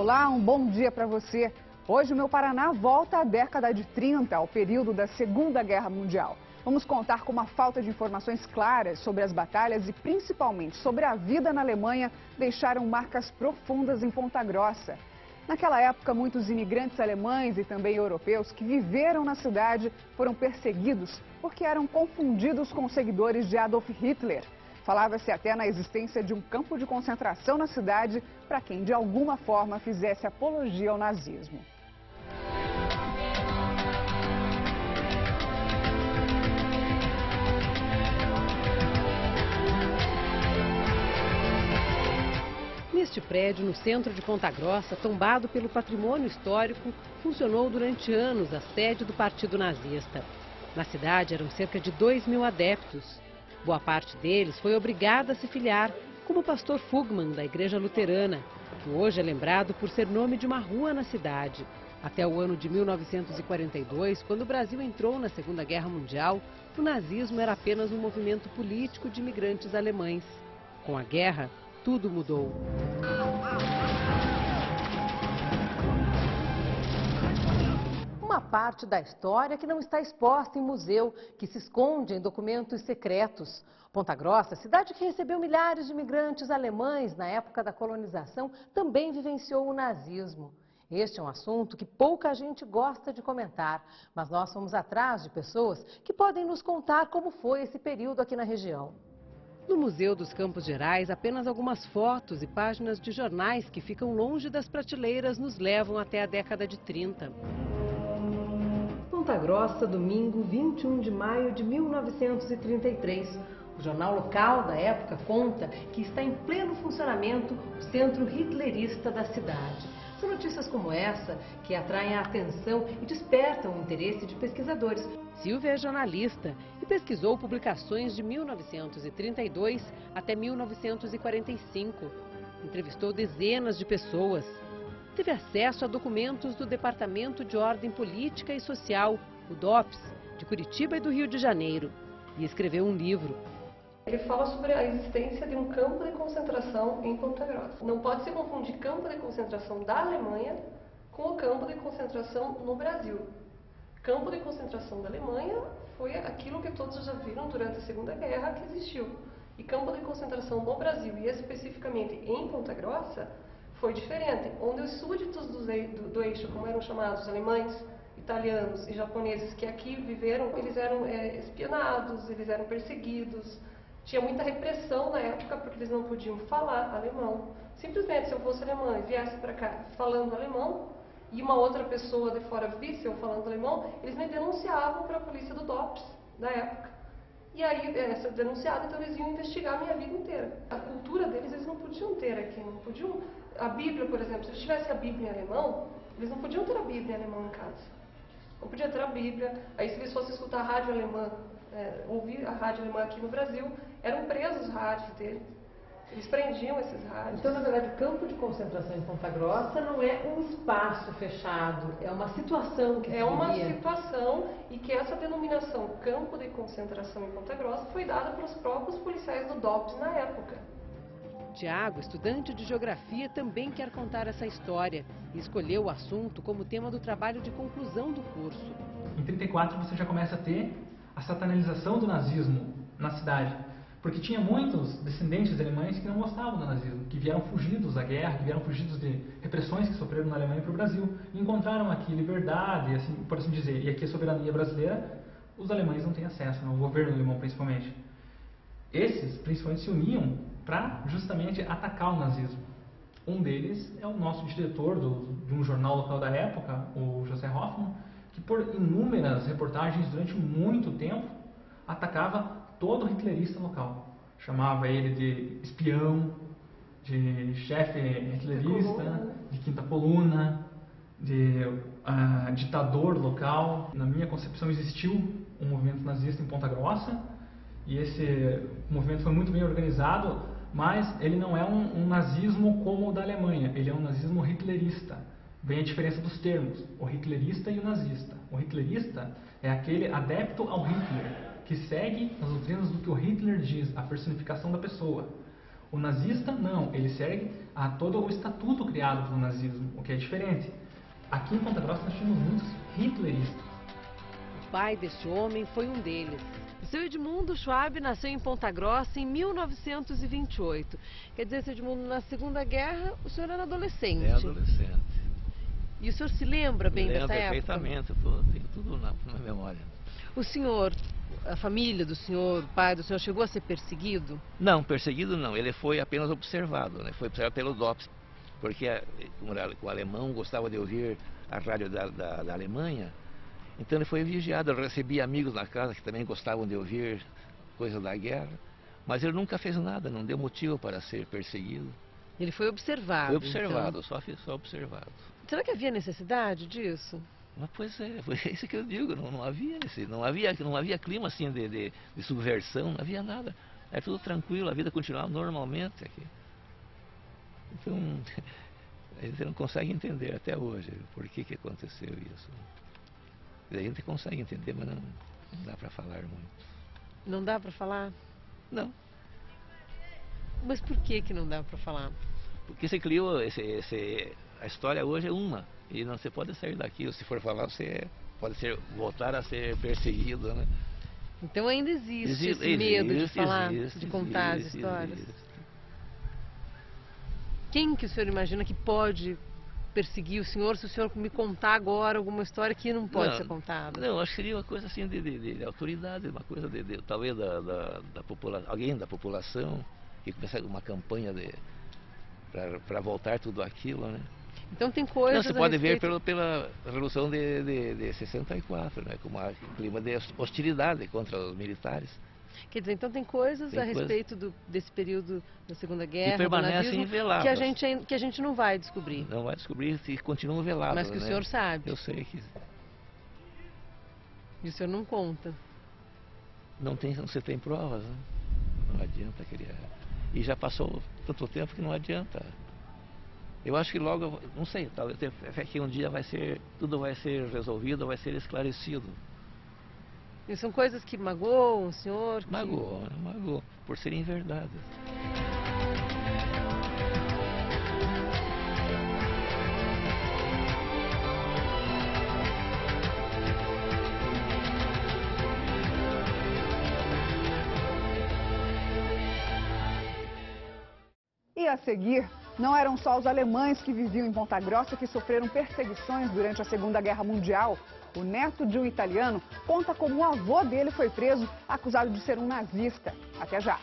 Olá, um bom dia para você. Hoje o meu Paraná volta à década de 30, ao período da Segunda Guerra Mundial. Vamos contar com uma falta de informações claras sobre as batalhas e principalmente sobre a vida na Alemanha deixaram marcas profundas em Ponta Grossa. Naquela época, muitos imigrantes alemães e também europeus que viveram na cidade foram perseguidos porque eram confundidos com seguidores de Adolf Hitler. Falava-se até na existência de um campo de concentração na cidade para quem de alguma forma fizesse apologia ao nazismo. Este prédio, no centro de Ponta Grossa, tombado pelo patrimônio histórico, funcionou durante anos a sede do Partido Nazista. Na cidade eram cerca de 2.000 adeptos. Boa parte deles foi obrigada a se filiar, como o pastor Fugman, da Igreja Luterana, que hoje é lembrado por ser nome de uma rua na cidade. Até o ano de 1942, quando o Brasil entrou na Segunda Guerra Mundial, o nazismo era apenas um movimento político de imigrantes alemães. Com a guerra, tudo mudou. Uma parte da história que não está exposta em museu, que se esconde em documentos secretos. Ponta Grossa, cidade que recebeu milhares de imigrantes alemães na época da colonização, também vivenciou o nazismo. Este é um assunto que pouca gente gosta de comentar, mas nós fomos atrás de pessoas que podem nos contar como foi esse período aqui na região. No Museu dos Campos Gerais, apenas algumas fotos e páginas de jornais que ficam longe das prateleiras nos levam até a década de 30. Ponta Grossa, domingo, 21 de maio de 1933. O jornal local da época conta que está em pleno funcionamento o centro hitlerista da cidade. São notícias como essa que atraem a atenção e despertam o interesse de pesquisadores. Silvia é jornalista e pesquisou publicações de 1932 até 1945. Entrevistou dezenas de pessoas. Teve acesso a documentos do Departamento de Ordem Política e Social, o DOPS, de Curitiba e do Rio de Janeiro, e escreveu um livro. Ele fala sobre a existência de um campo de concentração em Ponta Grossa. Não pode se confundir campo de concentração da Alemanha com o campo de concentração no Brasil. Campo de concentração da Alemanha foi aquilo que todos já viram durante a Segunda Guerra que existiu. E campo de concentração no Brasil, e especificamente em Ponta Grossa, foi diferente, onde os súditos do eixo, como eram chamados alemães, italianos e japoneses que aqui viveram, eles eram espionados, eles eram perseguidos. Tinha muita repressão na época porque eles não podiam falar alemão. Simplesmente, se eu fosse alemã e viesse para cá falando alemão, e uma outra pessoa de fora visse eu falando alemão, eles me denunciavam para a polícia do DOPS da época. E aí, essa denunciada, então eles iam investigar a minha vida inteira. A cultura deles, eles não podiam ter aqui, não podiam... A Bíblia, por exemplo, se eles tivessem a Bíblia em alemão, eles não podiam ter a Bíblia em alemão em casa. Não podia ter a Bíblia. Aí, se eles fossem escutar a rádio alemã, ouvir a rádio alemã aqui no Brasil, eram presos os rádios deles. Eles prendiam esses rádios. Então, na verdade, o campo de concentração em Ponta Grossa não é um espaço fechado, é uma situação que se vivia. É uma situação, e que essa denominação campo de concentração em Ponta Grossa foi dada pelos próprios policiais do DOPS na época. Tiago, estudante de geografia, também quer contar essa história e escolheu o assunto como tema do trabalho de conclusão do curso. Em 1934 você já começa a ter a satanalização do nazismo na cidade, porque tinha muitos descendentes de alemães que não gostavam do nazismo, que vieram fugidos da guerra, que vieram fugidos de repressões que sofreram na Alemanha para o Brasil, e encontraram aqui liberdade, assim, por assim dizer, e aqui a soberania brasileira, os alemães não têm acesso, o governo alemão principalmente. Esses, principalmente, se uniam para justamente atacar o nazismo. Um deles é o nosso diretor de um jornal local da época, o José Hoffmann, que por inúmeras reportagens durante muito tempo atacava todo hitlerista local. Chamava ele de espião, de chefe hitlerista, de quinta coluna, de ditador local. Na minha concepção existiu um movimento nazista em Ponta Grossa, e esse movimento foi muito bem organizado, mas ele não é um nazismo como o da Alemanha, ele é um nazismo hitlerista. Vem a diferença dos termos, o hitlerista e o nazista. O hitlerista é aquele adepto ao Hitler, que segue as doutrinas do que o Hitler diz, a personificação da pessoa. O nazista, não, ele segue a todo o estatuto criado pelo nazismo, o que é diferente. Aqui em Ponta Grossa nós tínhamos muitos hitleristas. O pai deste homem foi um deles. O seu Edmundo Schwab nasceu em Ponta Grossa em 1928. Quer dizer, seu Edmundo, na Segunda Guerra, o senhor era adolescente. É adolescente. E o senhor se lembra bem dessa época? Perfeitamente, tenho tudo na memória. O senhor, a família do senhor, o pai do senhor, chegou a ser perseguido? Não, perseguido não, ele foi apenas observado, né? Foi observado pelo DOPS, porque o alemão gostava de ouvir a rádio da Alemanha, então ele foi vigiado. Ele recebia amigos na casa que também gostavam de ouvir coisas da guerra, mas ele nunca fez nada, não deu motivo para ser perseguido. Ele foi observado. Foi observado, então. só observado. Será que havia necessidade disso? Mas, pois é, foi isso que eu digo, não havia clima assim de subversão, não havia nada. Era tudo tranquilo, a vida continuava normalmente aqui. Então, a gente não consegue entender até hoje por que aconteceu isso. A gente consegue entender, mas não dá para falar muito. Não dá para falar? Não. Mas por que não dá para falar? Porque você criou a história hoje é uma, e não se pode sair daqui. Se for falar, você pode voltar a ser perseguido, né? Então ainda existe esse medo de falar, de contar as histórias. Quem que o senhor imagina que pode perseguir o senhor se o senhor me contar agora alguma história que não pode ser contada? Não, acho que seria uma coisa assim de autoridade, uma coisa talvez da população, alguém da população que começar uma campanha para voltar tudo aquilo, né? Então tem coisas. Não, você pode ver pela Revolução de 64, né? Com um clima de hostilidade contra os militares. Quer dizer, então tem coisas a respeito desse período da Segunda Guerra, que permanecem veladas, que a gente não vai descobrir. Não vai descobrir e continuam veladas. Mas que o senhor sabe. Eu sei que. E o senhor não conta. Não se tem provas, né? Não adianta querer. E já passou tanto tempo que não adianta. Eu acho que logo, não sei, talvez que um dia tudo vai ser resolvido, vai ser esclarecido. E são coisas que magoam o senhor? Magoam, por serem verdade. E a seguir, não eram só os alemães que viviam em Ponta Grossa que sofreram perseguições durante a Segunda Guerra Mundial. O neto de um italiano conta como o avô dele foi preso, acusado de ser um nazista. Até já!